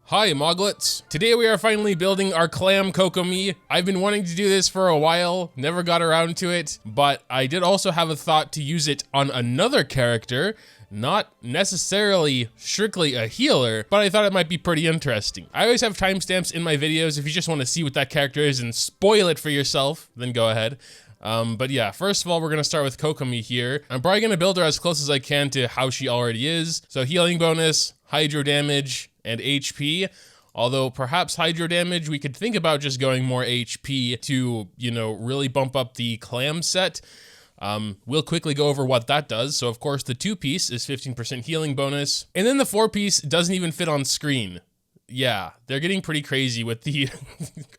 Hi Moglets! Today we are finally building our clam KOKOMI. I've been wanting to do this for a while, never got around to it, but I did also have a thought to use it on another character, not necessarily strictly a healer, but I thought it might be pretty interesting. I always have timestamps in my videos. If you just want to see what that character is and spoil it for yourself, then go ahead. But yeah, first of all, we're going to start with KOKOMI here. I'm probably going to build her as close as I can to how she already is. So healing bonus, hydro damage, and HP. Although perhaps hydro damage, we could think about just going more HP to, you know, really bump up the clam set. We'll quickly go over what that does. So of course the 2-piece is 15% healing bonus. And then the 4-piece doesn't even fit on screen. Yeah, they're getting pretty crazy with the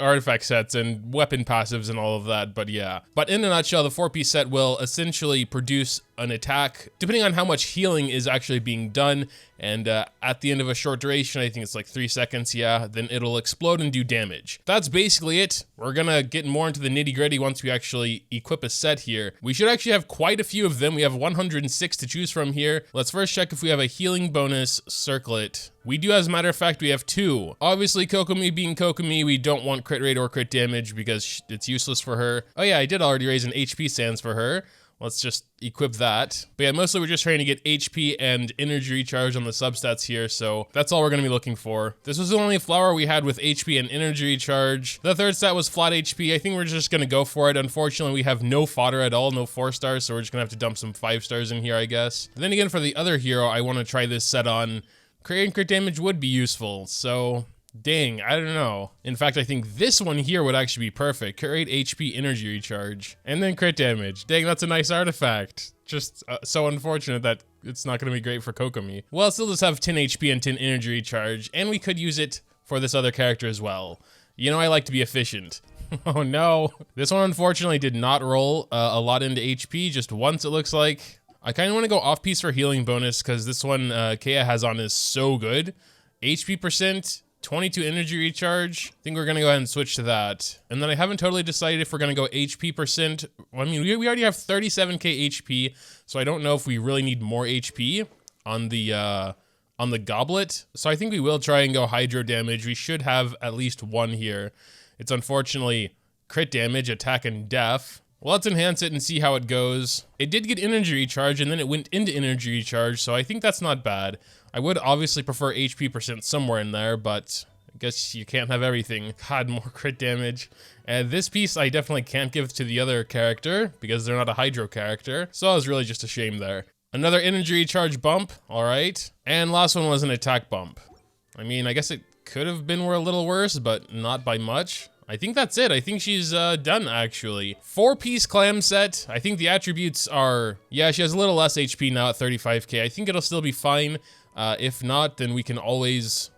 artifact sets and weapon passives and all of that, but yeah. But in a nutshell, the 4-piece set will essentially produce an attack, depending on how much healing is actually being done, and at the end of a short duration, I think it's like 3 seconds, yeah, then it'll explode and do damage. That's basically it. We're gonna get more into the nitty-gritty once we actually equip a set here. We should actually have quite a few of them. We have 106 to choose from here. Let's first check if we have a healing bonus circlet. We do, as a matter of fact, we have 2. Obviously, KOKOMI being KOKOMI, we don't want crit rate or crit damage because it's useless for her. Oh yeah, I did already raise an HP sans for her. Let's just equip that. But yeah, mostly we're just trying to get HP and energy recharge on the substats here, so that's all we're going to be looking for. This was the only flower we had with HP and energy recharge. The third stat was flat HP. I think we're just going to go for it. Unfortunately, we have no fodder at all, no 4 stars, so we're just going to have to dump some 5 stars in here, I guess. And then again, for the other hero, I want to try this set on. Creating crit damage would be useful, so dang, I don't know. In fact, I think this one here would actually be perfect. Create HP energy recharge, and then crit damage. Dang, that's a nice artifact. Just so unfortunate that it's not going to be great for KOKOMI. Well, it still does have 10 HP and 10 energy recharge, and we could use it for this other character as well. You know, I like to be efficient. Oh no. This one unfortunately did not roll a lot into HP, just once it looks like. I kind of want to go off-piece for healing bonus because this one Kea has on is so good. HP percent, 22 energy recharge. I think we're going to go ahead and switch to that. And then I haven't totally decided if we're going to go HP percent. Well, I mean, we already have 37k HP, so I don't know if we really need more HP on the goblet. So I think we will try and go hydro damage. We should have at least 1 here. It's unfortunately crit damage, attack, and def. Well, let's enhance it and see how it goes. It did get energy recharge, and then it went into energy recharge, so I think that's not bad. I would obviously prefer HP percent somewhere in there, but I guess you can't have everything. God, more crit damage. And this piece I definitely can't give to the other character, because they're not a hydro character, so I was really just a shame there. Another energy recharge bump, alright. And last one was an attack bump. I mean, I guess it could have been a little worse, but not by much. I think that's it. I think she's done, actually. 4-piece clam set. I think the attributes are... Yeah, she has a little less HP now at 35k. I think it'll still be fine. If not, then we can always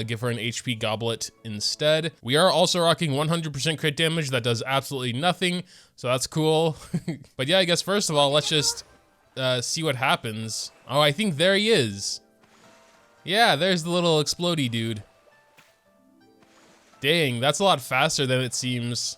give her an HP goblet instead. We are also rocking 100% crit damage. That does absolutely nothing, so that's cool. But yeah, I guess first of all, let's just see what happens. Oh, I think there he is. Yeah, there's the little explodey dude. Dang, that's a lot faster than it seems.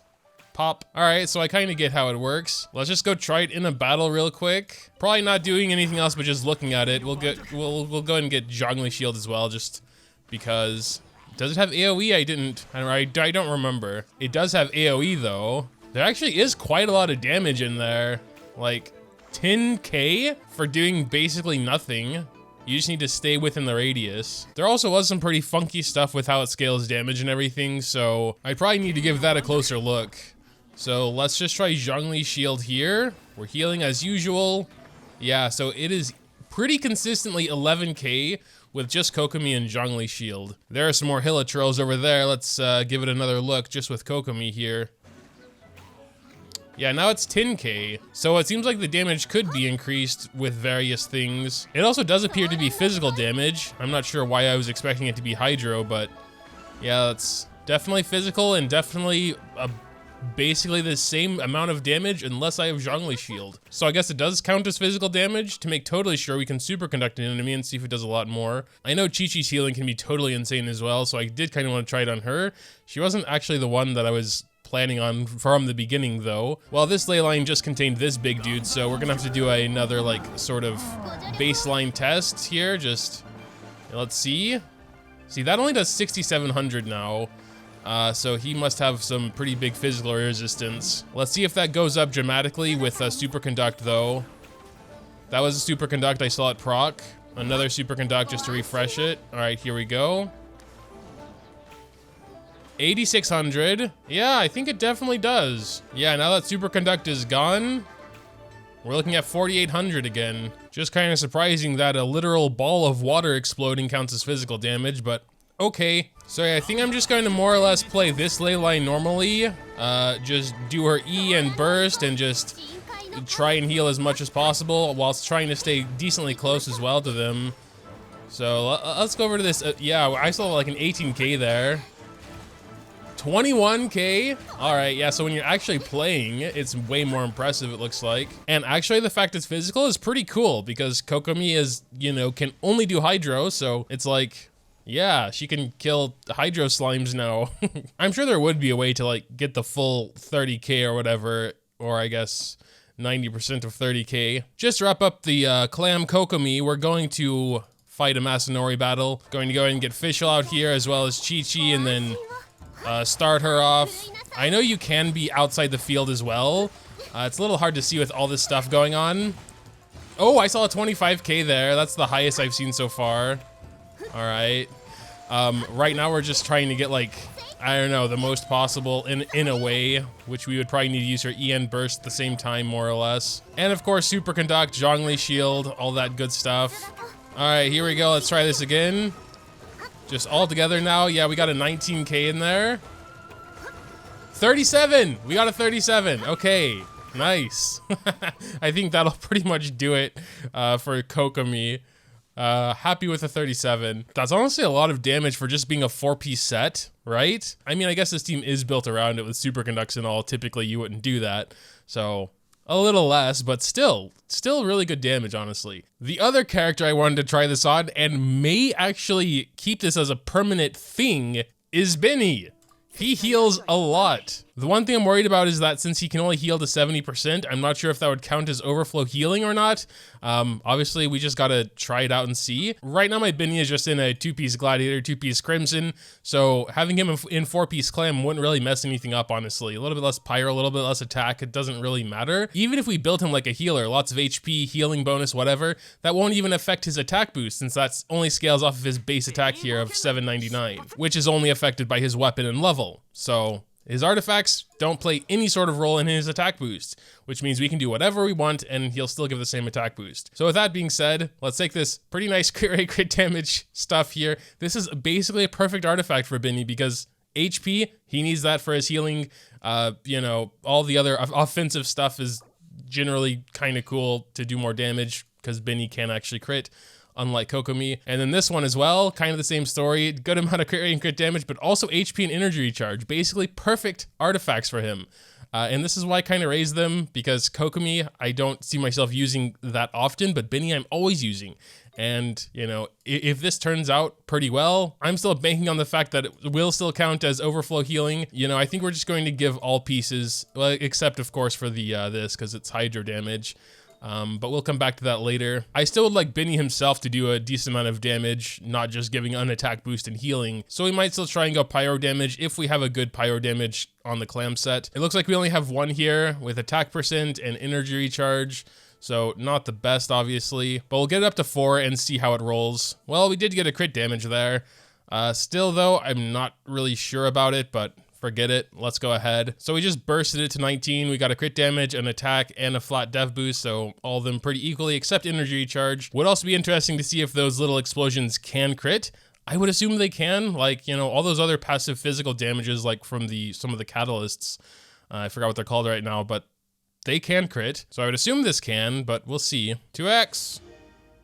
Pop. Alright, so I kind of get how it works. Let's just go try it in a battle real quick. Probably not doing anything else but just looking at it. We'll go ahead and get Zhongli Shield as well, just because. Does it have AoE? I don't remember. It does have AoE though. There actually is quite a lot of damage in there. Like 10k for doing basically nothing. You just need to stay within the radius. There also was some pretty funky stuff with how it scales damage and everything, so I probably need to give that a closer look. So let's just try Zhongli Shield here. We're healing as usual. Yeah, so it is pretty consistently 11k with just KOKOMI and Zhongli Shield. There are some more Hilichurls over there. Let's give it another look just with KOKOMI here. Yeah, now it's 10k, so it seems like the damage could be increased with various things. It also does appear to be physical damage. I'm not sure why I was expecting it to be hydro, but yeah, it's definitely physical and definitely basically the same amount of damage unless I have Zhongli Shield. So I guess it does count as physical damage. To make totally sure, we can superconduct an enemy and see if it does a lot more. I know Chi-Chi's healing can be totally insane as well, so I did kind of want to try it on her. She wasn't actually the one that I was planning on from the beginning though. Well, this ley line just contained this big dude, so we're gonna have to do another like sort of baseline test here. Just let's see. See, that only does 6,700 now. So he must have some pretty big physical resistance. Let's see if that goes up dramatically with Superconduct, though. That was a Superconduct I saw at proc. Another Superconduct just to refresh it. All right, here we go. 8,600. Yeah, I think it definitely does. Yeah, now that Superconduct is gone, we're looking at 4,800 again. Just kind of surprising that a literal ball of water exploding counts as physical damage, but okay. So yeah, I think I'm just going to more or less play this ley line normally. Just do her E and burst and just try and heal as much as possible whilst trying to stay decently close as well to them. So let's go over to this. Yeah, I saw like an 18k there. 21k. All right, yeah, so when you're actually playing, it's way more impressive, it looks like. And actually the fact it's physical is pretty cool because KOKOMI is, you know, can only do hydro, so it's like, yeah, she can kill hydro slimes now. I'm sure there would be a way to like get the full 30k or whatever, or I guess 90% of 30k. Just to wrap up the Clam KOKOMI, we're going to fight a Masanori battle. Going to go ahead and get Fischl out here as well as Chi-Chi and then start her off. I know you can be outside the field as well. It's a little hard to see with all this stuff going on. Oh, I saw a 25k there. That's the highest I've seen so far. All right. Right now we're just trying to get like, I don't know, the most possible in a way, which we would probably need to use her EN burst at the same time, more or less. And of course, Superconduct, Zhongli shield, all that good stuff. All right, here we go. Let's try this again. Just all together now. Yeah, we got a 19k in there. 37. We got a 37. Okay, nice. I think that'll pretty much do it for KOKOMI. Happy with a 37. That's honestly a lot of damage for just being a 4-piece set, right? I mean, I guess this team is built around it with Superconducts and all. Typically, you wouldn't do that. So a little less, but still really good damage, honestly. The other character I wanted to try this on and may actually keep this as a permanent thing is Benny. He heals a lot. The one thing I'm worried about is that since he can only heal to 70%, I'm not sure if that would count as overflow healing or not. Obviously, we just gotta try it out and see. Right now, my Benny is just in a 2-piece Gladiator, 2-piece Crimson, so having him in 4-piece Clam wouldn't really mess anything up, honestly. A little bit less Pyro, a little bit less attack, it doesn't really matter. Even if we built him like a healer, lots of HP, healing bonus, whatever, that won't even affect his attack boost, since that only scales off of his base attack here of 799, which is only affected by his weapon and level. So his artifacts don't play any sort of role in his attack boost, which means we can do whatever we want and he'll still give the same attack boost. So with that being said, let's take this pretty nice crit rate, crit damage stuff here. This is basically a perfect artifact for Benny because HP, he needs that for his healing. You know, all the other offensive stuff is generally kind of cool to do more damage because Benny can actually crit, unlike KOKOMI. And then this one as well, kind of the same story, good amount of crit rate and crit damage, but also HP and energy recharge, basically perfect artifacts for him. And this is why I kind of raised them, because KOKOMI, I don't see myself using that often, but Benny I'm always using. And, you know, if this turns out pretty well, I'm still banking on the fact that it will still count as overflow healing. You know, I think we're just going to give all pieces, well, except of course for the this, because it's hydro damage. But we'll come back to that later. I still would like Benny himself to do a decent amount of damage, not just giving an attack boost and healing. So we might still try and go pyro damage if we have a good pyro damage on the Clam set. It looks like we only have one here with attack percent and energy recharge. So not the best, obviously, but we'll get it up to 4 and see how it rolls. Well, we did get a crit damage there. Still though, I'm not really sure about it, but forget it. Let's go ahead. So we just bursted it to 19. We got a crit damage, an attack, and a flat dev boost. So all of them pretty equally, except energy recharge. Would also be interesting to see if those little explosions can crit. I would assume they can. Like, you know, all those other passive physical damages, like from some of the catalysts. I forgot what they're called right now, but they can crit. So I would assume this can, but we'll see. 2x.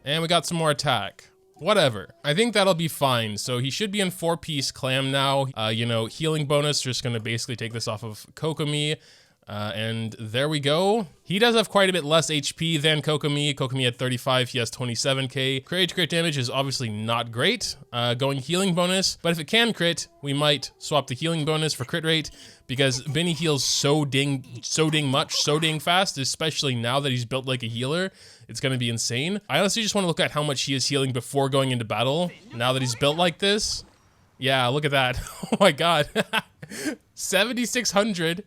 And we got some more attack. Whatever. I think that'll be fine. So he should be in 4-piece Clam now. You know, healing bonus, just gonna basically take this off of KOKOMI. And there we go. He does have quite a bit less HP than KOKOMI. KOKOMI had 35, he has 27k. Crit damage is obviously not great. Going healing bonus, but if it can crit, we might swap the healing bonus for crit rate because Benny heals so dang much, so dang fast, especially now that he's built like a healer. It's gonna be insane. I honestly just wanna look at how much he is healing before going into battle, now that he's built like this. Yeah, look at that. Oh my god. 7,600.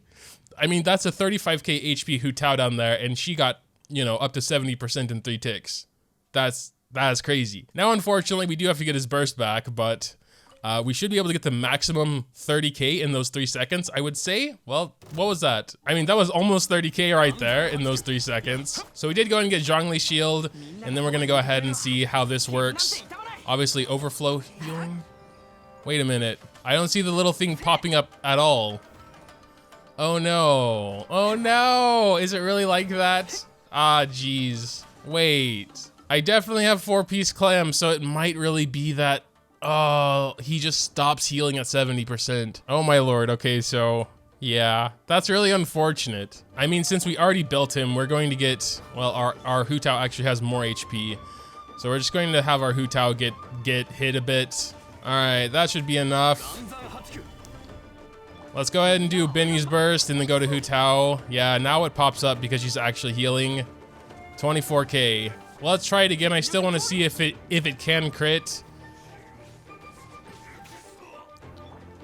I mean, that's a 35k HP Hu Tao down there, and she got, you know, up to 70% in 3 ticks. That is crazy. Now, unfortunately, we do have to get his burst back, but we should be able to get the maximum 30k in those 3 seconds, I would say. Well, what was that? I mean, that was almost 30k right there in those 3 seconds. So we did go and get Zhongli's shield, and then we're gonna go ahead and see how this works. Obviously, overflow healing. Wait a minute. I don't see the little thing popping up at all. Oh no. Oh no. Is it really like that? Ah, jeez. Wait. I definitely have 4-piece clam, so it might really be that. Oh, he just stops healing at 70%. Oh my lord. Okay, so yeah, that's really unfortunate. I mean, since we already built him, we're going to get, well, our Hu Tao actually has more HP. So we're just going to have our Hu Tao get hit a bit. All right, that should be enough. Let's go ahead and do Benny's burst and then go to Hu Tao. Yeah, now it pops up because she's actually healing. 24k. Well, let's try it again. I still want to see if it can crit.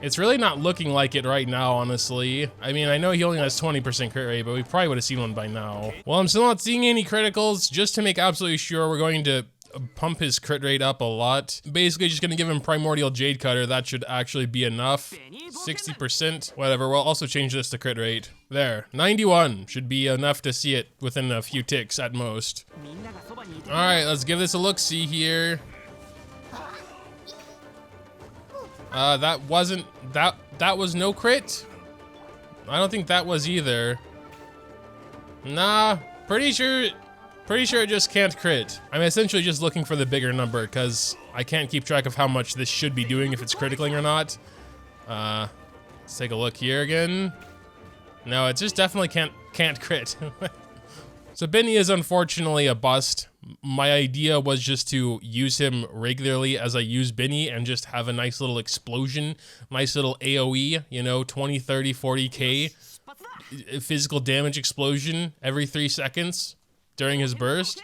It's really not looking like it right now, honestly. I mean, I know he only has 20% crit rate, but we probably would have seen one by now. Well, I'm still not seeing any criticals. Just to make absolutely sure, we're going to pump his crit rate up a lot. Basically, just gonna give him Primordial Jade Cutter. That should actually be enough. 60%, whatever. We'll also change this to crit rate. There, 91 should be enough to see it within a few ticks at most. All right, let's give this a look-see here. That was no crit. I don't think that was either. Nah, pretty sure it just can't crit. I'm essentially just looking for the bigger number because I can't keep track of how much this should be doing, if it's critically or not. Let's take a look here again. No, it just definitely can't crit. So Benny is unfortunately a bust. My idea was just to use him regularly as I use Benny and just have a nice little explosion, nice little AoE, you know, 20, 30, 40k physical damage explosion every 3 seconds during his burst.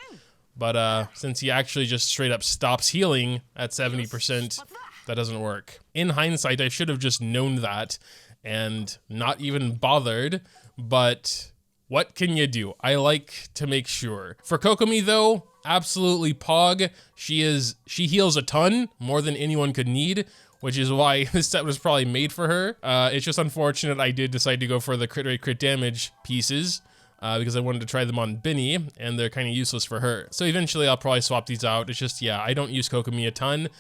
But since he actually just straight up stops healing at 70%, that doesn't work. In hindsight, I should have just known that and not even bothered, but what can you do? I like to make sure. For KOKOMI though, absolutely pog. She heals a ton, more than anyone could need, which is why this set was probably made for her. It's just unfortunate I did decide to go for the crit rate, crit damage pieces, because I wanted to try them on Benny, and they're kind of useless for her. So eventually I'll probably swap these out. It's just, yeah, I don't use KOKOMI a ton,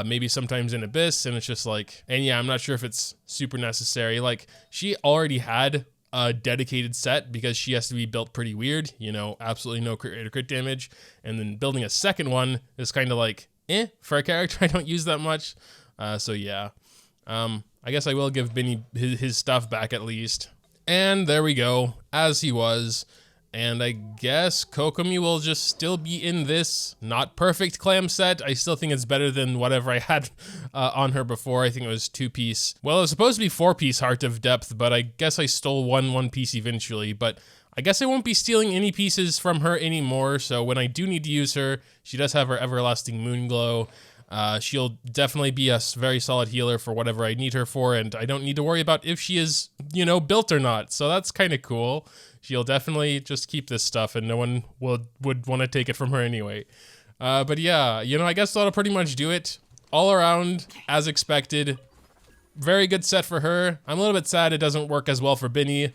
maybe sometimes in Abyss, and it's just like, and yeah, I'm not sure if it's super necessary. Like, she already had a dedicated set because she has to be built pretty weird, you know, absolutely no crit rate or crit damage, and then building a second one is kind of like, for a character I don't use that much. So yeah, I guess I will give Benny his stuff back at least. And there we go, as he was. And I guess KOKOMI will just still be in this not perfect clam set. I still think it's better than whatever I had on her before. I think it was 2-piece. Well, it was supposed to be 4-piece Heart of Depth, but I guess I stole one piece eventually. But I guess I won't be stealing any pieces from her anymore. So when I do need to use her, she does have her Everlasting Moon Glow. She'll definitely be a very solid healer for whatever I need her for, and I don't need to worry about if she is, you know, built or not. So that's kind of cool. She'll definitely just keep this stuff, and no one would want to take it from her anyway. But yeah, you know, I guess that'll pretty much do it. All around, as expected, very good set for her. I'm a little bit sad it doesn't work as well for Benny.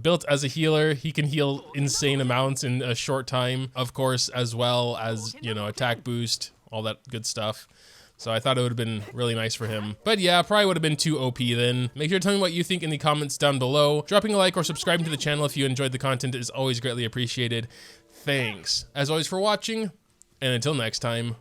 Built as a healer, he can heal insane amounts in a short time, of course, as well as, you know, attack boost, all that good stuff. So I thought it would have been really nice for him. But yeah, probably would have been too OP then. Make sure to tell me what you think in the comments down below. Dropping a like or subscribing to the channel if you enjoyed the content is always greatly appreciated. Thanks, as always, for watching, and until next time.